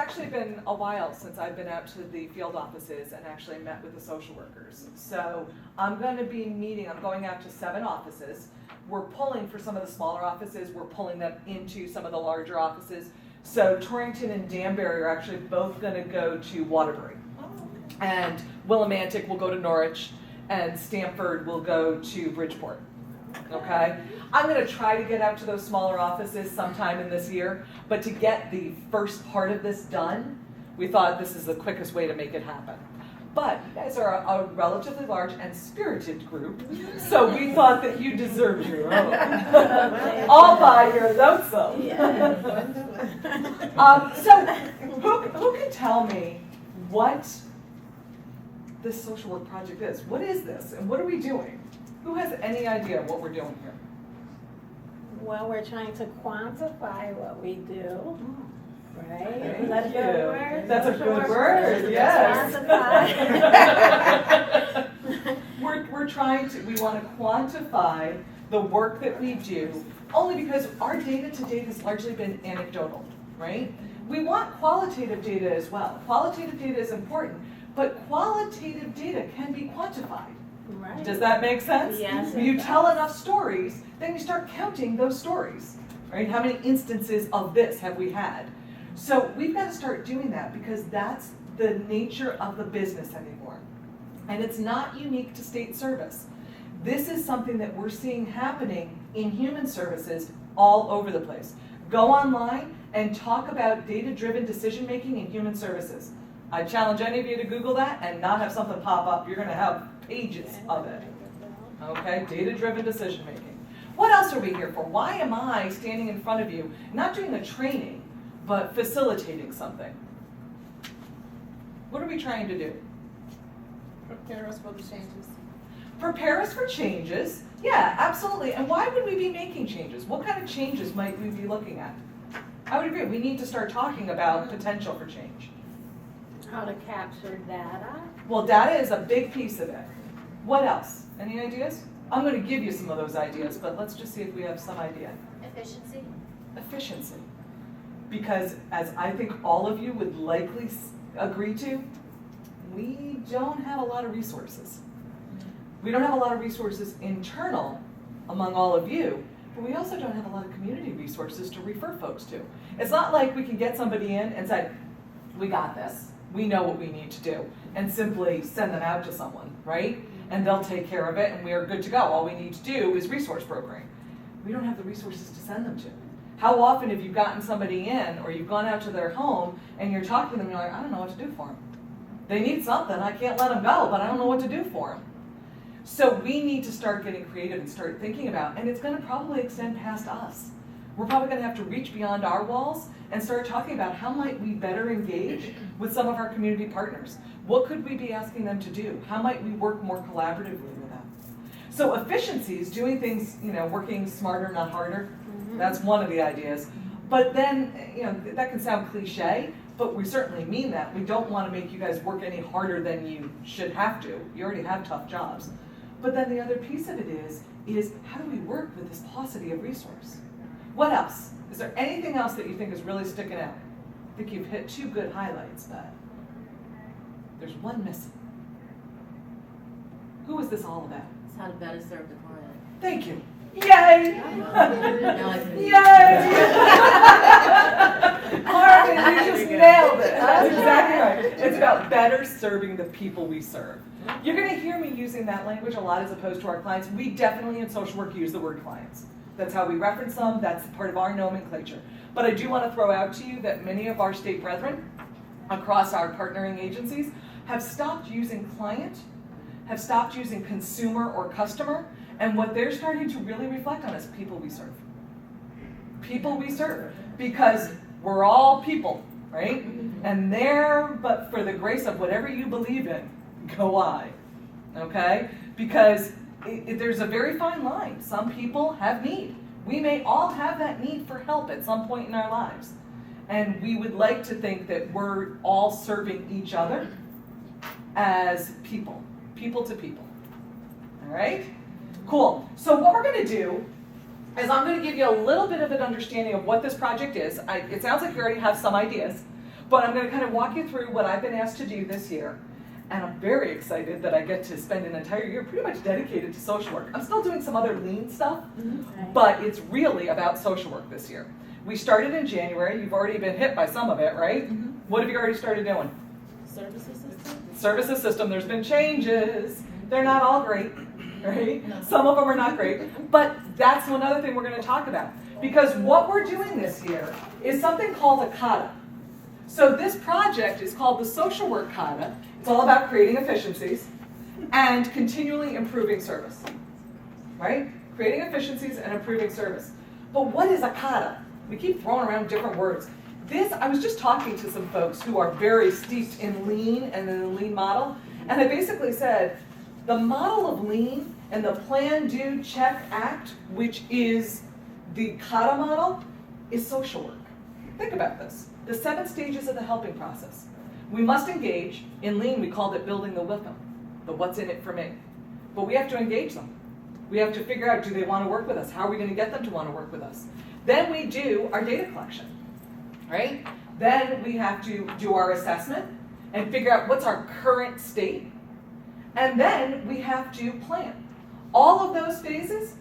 actually been a while since I've been out to the field offices and actually met with the social workers. So I'm going to be meeting, I'm going out to 7 offices. We're pulling for some of the smaller offices, we're pulling them into some of the larger offices. So Torrington and Danbury are actually both going to go to Waterbury. And Willimantic will go to Norwich, and Stamford will go to Bridgeport. Okay? I'm going to try to get out to those smaller offices sometime in this year, but to get the first part of this done, we thought this is the quickest way to make it happen. But you guys are a relatively large and spirited group, so we thought that you deserved your own. All by your lonesome. So who can tell me what this social work project is? What is this, and what are we doing? Who has any idea what we're doing here? Well, we're trying to quantify what we do, right? Thank Is that a good word? That's a good word, yes. We're trying to, we want to quantify the work that we do, only because our data to date has largely been anecdotal, right? We want qualitative data as well. Qualitative data is important, but qualitative data can be quantified. Right. Does that make sense? Yes. When you tell enough stories, then you start counting those stories, right? How many instances of this have we had? So we've got to start doing that, because that's the nature of the business anymore. And it's not unique to state service. This is something that we're seeing happening in human services all over the place. Go online and talk about data-driven decision-making in human services. I challenge any of you to Google that and not have something pop up. You're going to have pages of it. Okay, data-driven decision-making. What else are we here for? Why am I standing in front of you, not doing a training, but facilitating something? What are we trying to do? Prepare us for the changes. Prepare us for changes. Yeah, absolutely. And why would we be making changes? What kind of changes might we be looking at? I would agree. We need to start talking about potential for change. How to capture data. Well, data is a big piece of it. What else? Any ideas? I'm going to give you some of those ideas, but let's just see if we have some idea. Efficiency. Efficiency. Because as I think all of you would likely agree to, we don't have a lot of resources. We don't have a lot of resources internal among all of you, but we also don't have a lot of community resources to refer folks to. It's not like we can get somebody in and say, we got this, we know what we need to do, and simply send them out to someone, right? And they'll take care of it and we're good to go. All we need to do is resource brokering. We don't have the resources to send them to. How often have you gotten somebody in, or you've gone out to their home and you're talking to them and you're like, I don't know what to do for them. They need something, I can't let them go, but I don't know what to do for them. So we need to start getting creative and start thinking about, and it's going to probably extend past us. We're probably going to have to reach beyond our walls and start talking about how might we better engage with some of our community partners. What could we be asking them to do? How might we work more collaboratively with them? So efficiencies, doing things, working smarter, not harder, that's one of the ideas. But then, that can sound cliche, but we certainly mean that. We don't want to make you guys work any harder than you should have to. You already have tough jobs. But then the other piece of it is how do we work with this paucity of resource? What else? Is there anything else that you think is really sticking out? I think you've hit 2 good highlights, but there's one missing. Who is this all about? It's how to better serve the client. Thank you. Yay! Yay! Harvey, you just nailed it. That's exactly right. It's about better serving the people we serve. You're going to hear me using that language a lot as opposed to our clients. We definitely in social work use the word clients. That's how we reference them. That's part of our nomenclature. But I do want to throw out to you that many of our state brethren across our partnering agencies have stopped using client, have stopped using consumer or customer, and what they're starting to really reflect on is people we serve. People we serve. Because we're all people, right? And but for the grace of whatever you believe in, go I. Okay? Because there's a very fine line. Some people have need. We may all have that need for help at some point in our lives. And we would like to think that we're all serving each other as people to people. All right? Cool. So what we're going to do is I'm going to give you a little bit of an understanding of what this project is. It sounds like you already have some ideas. But I'm going to kind of walk you through what I've been asked to do this year. And I'm very excited that I get to spend an entire year pretty much dedicated to social work. I'm still doing some other lean stuff, but it's really about social work this year. We started in January. You've already been hit by some of it, right? What have you already started doing? Services system? Services system. There's been changes. They're not all great, right? Some of them are not great. But that's one other thing we're going to talk about. Because what we're doing this year is something called a Kata. So this project is called the Social Work Kata. It's all about creating efficiencies and continually improving service, right? Creating efficiencies and improving service. But what is a Kata? We keep throwing around different words. I was just talking to some folks who are very steeped in lean and in the lean model, and I basically said, the model of lean and the plan, do, check, act, which is the Kata model, is social work. Think about this. The 7 stages of the helping process. We must engage. In lean, we called it building the with them, the what's in it for me. But we have to engage them. We have to figure out, do they want to work with us? How are we going to get them to want to work with us? Then we do our data collection, right? Then we have to do our assessment and figure out what's our current state. And then we have to plan. All of those phases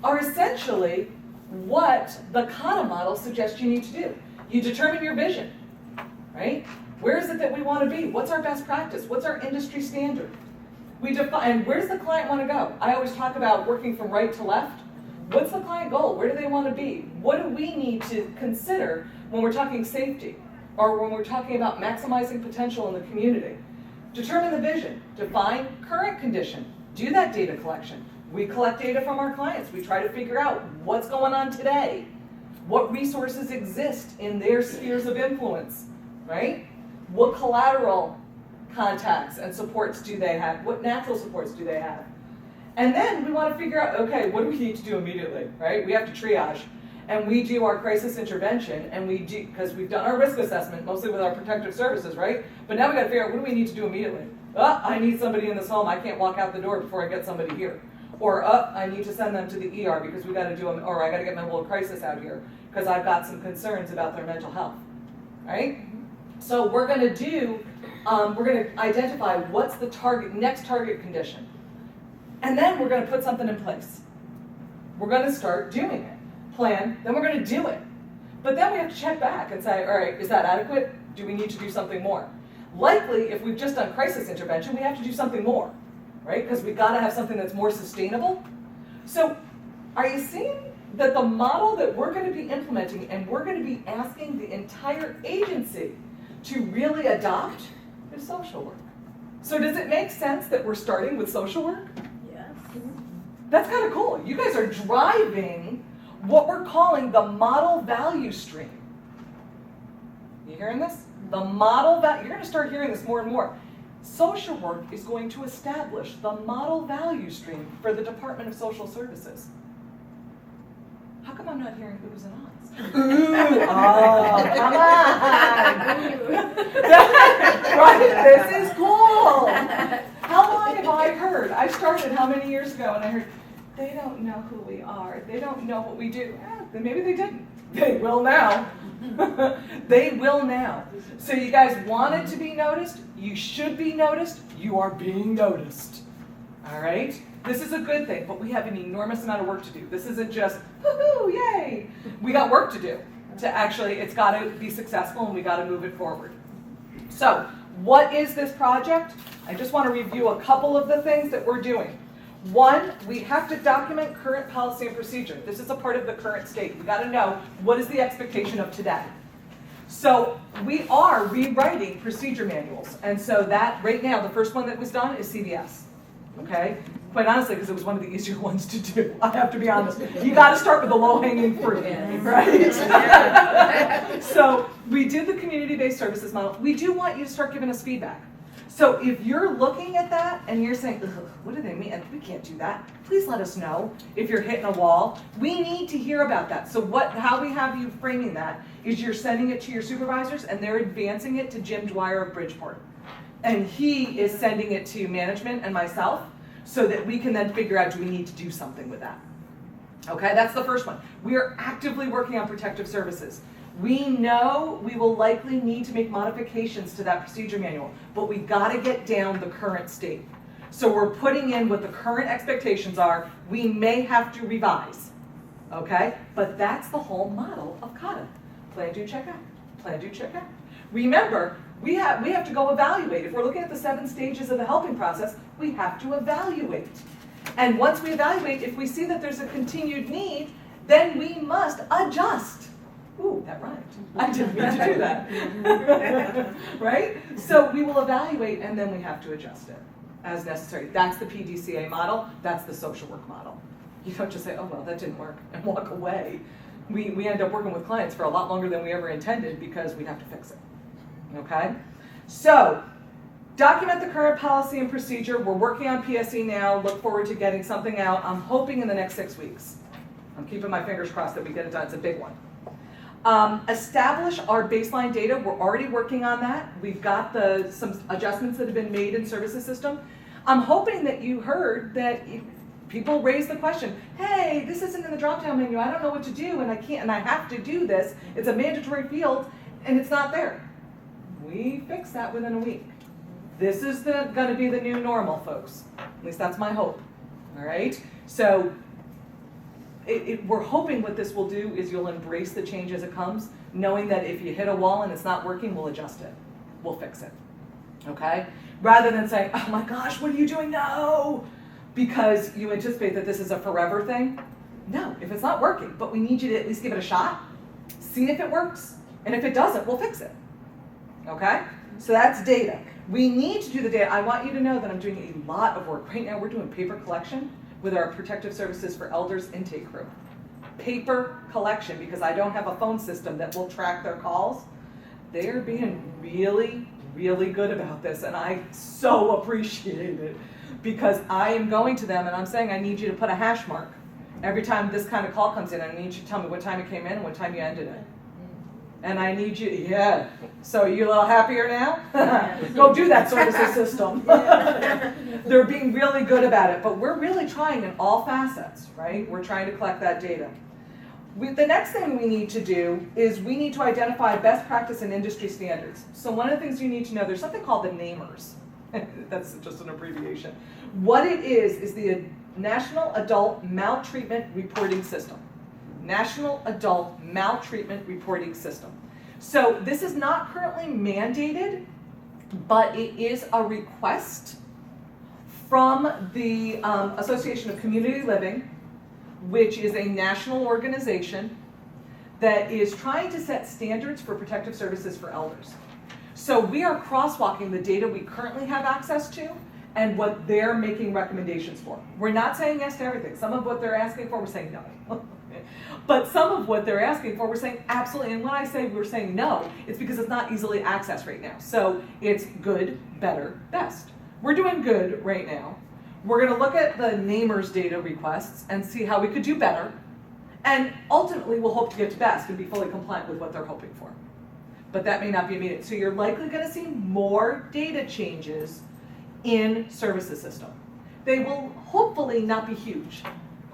are essentially what the Kata model suggests you need to do. You determine your vision, right? Where is it that we want to be? What's our best practice? What's our industry standard? We define, and where does the client want to go? I always talk about working from right to left. What's the client goal? Where do they want to be? What do we need to consider when we're talking safety or when we're talking about maximizing potential in the community? Determine the vision. Define current condition. Do that data collection. We collect data from our clients. We try to figure out what's going on today. What resources exist in their spheres of influence, right? What collateral contacts and supports do they have? What natural supports do they have? And then we want to figure out, okay, what do we need to do immediately, right? We have to triage. And we do our crisis intervention, and we do, because we've done our risk assessment, mostly with our protective services, right? But now we got to figure out, what do we need to do immediately? I need somebody in this home. I can't walk out the door before I get somebody here. Or, I need to send them to the ER because we got to do them, or I got to get my little crisis out here because I've got some concerns about their mental health, right? So we're going to identify what's the next target condition. And then we're going to put something in place. We're going to start doing it. Plan, then we're going to do it. But then we have to check back and say, all right, is that adequate? Do we need to do something more? Likely, if we've just done crisis intervention, we have to do something more, right? Because we've got to have something that's more sustainable. So are you seeing that the model that we're going to be implementing and we're going to be asking the entire agency to really adopt is social work? So does it make sense that we're starting with social work? Yes. That's kind of cool. You guys are driving what we're calling the model value stream. You hearing this? The model value, you're going to start hearing this more and more. Social work is going to establish the model value stream for the Department of Social Services. How come I'm not hearing oohs and ahs? Ooh, oh, come on. Right, this is cool. How long have I heard? I started how many years ago and I heard, they don't know who we are. They don't know what we do. Then maybe they didn't. They will now. They will now. So you guys wanted to be noticed. You should be noticed. You are being noticed. All right? This is a good thing, but we have an enormous amount of work to do. This isn't just, woohoo, yay. We got work to do. To actually, it's got to be successful and we got to move it forward. So, what is this project? I just want to review a couple of the things that we're doing. One, we have to document current policy and procedure. This is a part of the current state. We got to know what is the expectation of today. So we are rewriting procedure manuals. And so that, right now, the first one that was done is CVS. Okay? Quite honestly, because it was one of the easier ones to do. I have to be honest. You got to start with the low-hanging fruit, right? So we did the community-based services model. We do want you to start giving us feedback. So if you're looking at that and you're saying, what do they mean? And we can't do that. Please let us know if you're hitting a wall. We need to hear about that. So how we have you framing that is you're sending it to your supervisors and they're advancing it to Jim Dwyer of Bridgeport. And he is sending it to management and myself so that we can then figure out, do we need to do something with that? Okay, that's the first one. We are actively working on protective services. We know we will likely need to make modifications to that procedure manual, but we gotta get down the current state. So we're putting in what the current expectations are. We may have to revise, okay? But that's the whole model of Kata. Plan, do, check, act. Plan, do, check, act. Remember, we have to go evaluate. If we're looking at the 7 stages of the helping process, we have to evaluate. And once we evaluate, if we see that there's a continued need, then we must adjust. Ooh, that rhymed. I didn't mean to do that. Right? So we will evaluate and then we have to adjust it as necessary. That's the PDCA model. That's the social work model. You don't just say, oh, well, that didn't work and walk away. We end up working with clients for a lot longer than we ever intended because we have to fix it. Okay? So, document the current policy and procedure. We're working on PSE now. Look forward to getting something out. I'm hoping in the next 6 weeks. I'm keeping my fingers crossed that we get it done. It's a big one. Establish our baseline data. We're already working on that. We've got some adjustments that have been made in services system. I'm hoping that you heard that people raise the question, hey, this isn't in the drop-down menu. I don't know what to do, and I can't, and I have to do this. It's a mandatory field, and it's not there. We fix that within a week. This is going to be the new normal, folks. At least that's my hope. All right? So we're hoping what this will do is you'll embrace the change as it comes, knowing that if you hit a wall and it's not working, we'll adjust it. We'll fix it. Okay? Rather than saying, oh my gosh, what are you doing? No! Because you anticipate that this is a forever thing. No, if it's not working, but we need you to at least give it a shot, see if it works, and if it doesn't, we'll fix it. Okay? So that's data. We need to do the data. I want you to know that I'm doing a lot of work. Right now we're doing paper collection with our Protective Services for Elders intake crew. Paper collection, because I don't have a phone system that will track their calls. They are being really, really good about this, and I so appreciate it. Because I am going to them and I'm saying, I need you to put a hash mark. Every time this kind of call comes in, I need you to tell me what time it came in and what time you ended it. And I need you, yeah. So are you a little happier now? Go do that services system. They're being really good about it, but we're really trying in all facets, right? We're trying to collect that data. The next thing we need to do is we need to identify best practice and industry standards. So one of the things you need to know, there's something called the NAMers. That's just an abbreviation. What it is the National Adult Maltreatment Reporting System. National Adult Maltreatment Reporting System. So this is not currently mandated, but it is a request from the Association of Community Living, which is a national organization that is trying to set standards for protective services for elders. So we are crosswalking the data we currently have access to and what they're making recommendations for. We're not saying yes to everything. Some of what they're asking for, we're saying no. But some of what they're asking for, we're saying absolutely. And when I say we're saying no, it's because it's not easily accessed right now. So it's good, better, best. We're doing good right now. We're going to look at the NAMers data requests and see how we could do better. And ultimately, we'll hope to get to best and be fully compliant with what they're hoping for. But that may not be immediate. So you're likely going to see more data changes in services system. They will hopefully not be huge.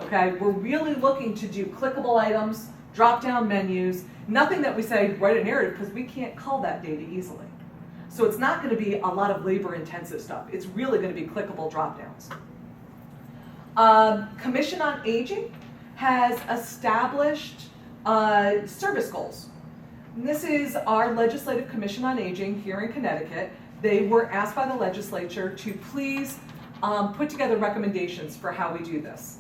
Okay, we're really looking to do clickable items, drop-down menus, nothing that we say write a narrative because we can't cull that data easily. So it's not going to be a lot of labor-intensive stuff. It's really going to be clickable drop-downs. Commission on Aging has established service goals. And this is our Legislative Commission on Aging here in Connecticut. They were asked by the legislature to please put together recommendations for how we do this.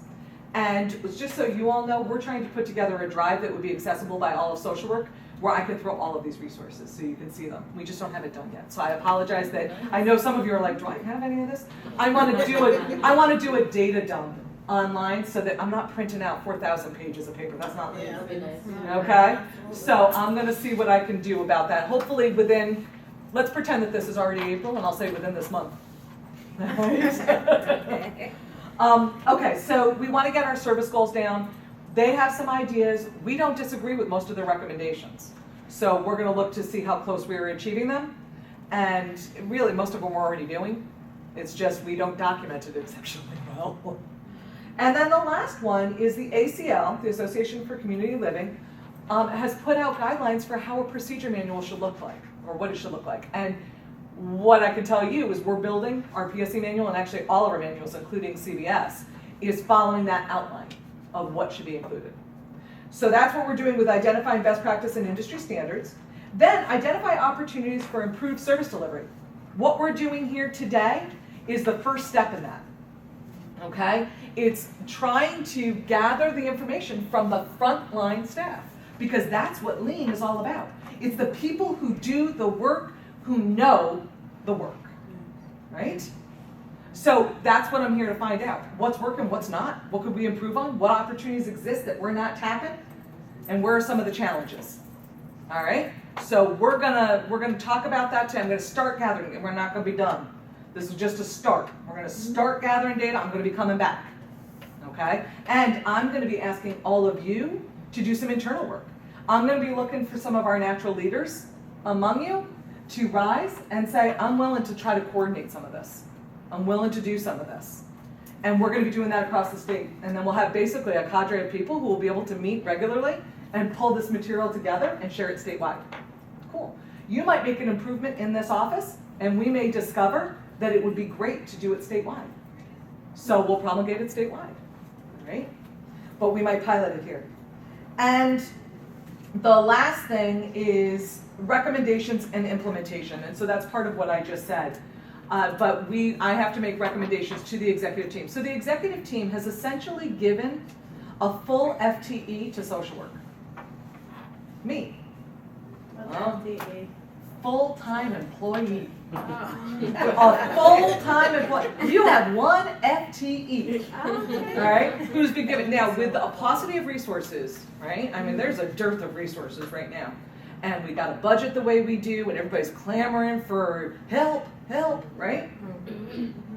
And just so you all know, we're trying to put together a drive that would be accessible by all of social work where I can throw all of these resources so you can see them. We just don't have it done yet. So I apologize that I know some of you are like, do I have any of this? I want to do a data dump online so that I'm not printing out 4,000 pages of paper. That's not me. That'd be nice. Okay? So I'm going to see what I can do about that. Hopefully within, let's pretend that this is already April and I'll say within this month. Okay, so we want to get our service goals down. They have some ideas. We don't disagree with most of their recommendations. So we're going to look to see how close we are achieving them. And really, most of them we're already doing. It's just we don't document it exceptionally well. And then the last one is the ACL, the Association for Community Living. has put out guidelines for how a procedure manual should look like, or what it should look like. And what I can tell you is we're building our PSC manual, and actually all of our manuals, including CBS, is following that outline of what should be included. So that's what we're doing with identifying best practice and industry standards. Then identify opportunities for improved service delivery. What we're doing here today is the first step in that. Okay? It's trying to gather the information from the frontline staff, because that's what Lean is all about. It's the people who do the work, who know the work, right? So that's what I'm here to find out. What's working, what's not? What could we improve on? What opportunities exist that we're not tapping? And where are some of the challenges? All right? So we're gonna talk about that today. I'm gonna start gathering, and we're not gonna be done. This is just a start. We're gonna start gathering data. I'm gonna be coming back, okay? And I'm gonna be asking all of you to do some internal work. I'm gonna be looking for some of our natural leaders among you to rise and say, I'm willing to try to coordinate some of this. I'm willing to do some of this. And we're gonna be doing that across the state. And then we'll have basically a cadre of people who will be able to meet regularly and pull this material together and share it statewide. Cool. You might make an improvement in this office, and we may discover that it would be great to do it statewide. So we'll promulgate it statewide, right? But we might pilot it here. And the last thing is recommendations and implementation. And so that's part of what I just said. But I have to make recommendations to the executive team. So the executive team has essentially given a full FTE to social work. Me. Full-time employee. A full-time employee. You have one FTE, all right, who's been given. Now, with the paucity of resources, right? I mean, there's a dearth of resources right now. And we got a budget the way we do, and everybody's clamoring for help, right?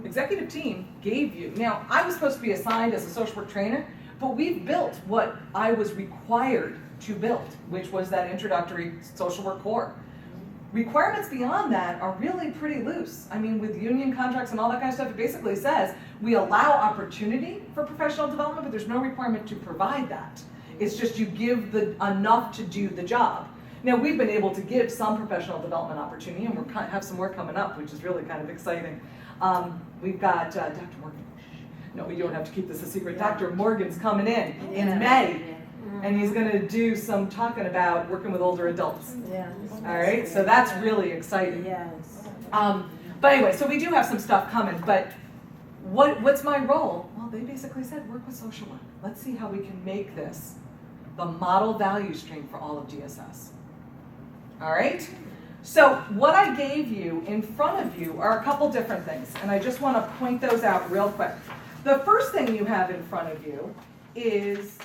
Executive team gave you. Now, I was supposed to be assigned as a social work trainer, but we've built what I was required to build, which was that introductory social work core. Requirements beyond that are really pretty loose. I mean, with union contracts and all that kind of stuff, it basically says we allow opportunity for professional development, but there's no requirement to provide that. It's just you give enough to do the job. Now, we've been able to give some professional development opportunity, and we have some more coming up, which is really kind of exciting. We've got Dr. Morgan. No, we don't have to keep this a secret. Dr. Morgan's coming in May. And he's going to do some talking about working with older adults. Yeah. All right, so that's really exciting. Yes. But anyway, so we do have some stuff coming. But what's my role? Well, they basically said work with social work. Let's see how we can make this the model value stream for all of DSS. All right. So what I gave you in front of you are a couple different things, and I just want to point those out real quick. The first thing you have in front of you is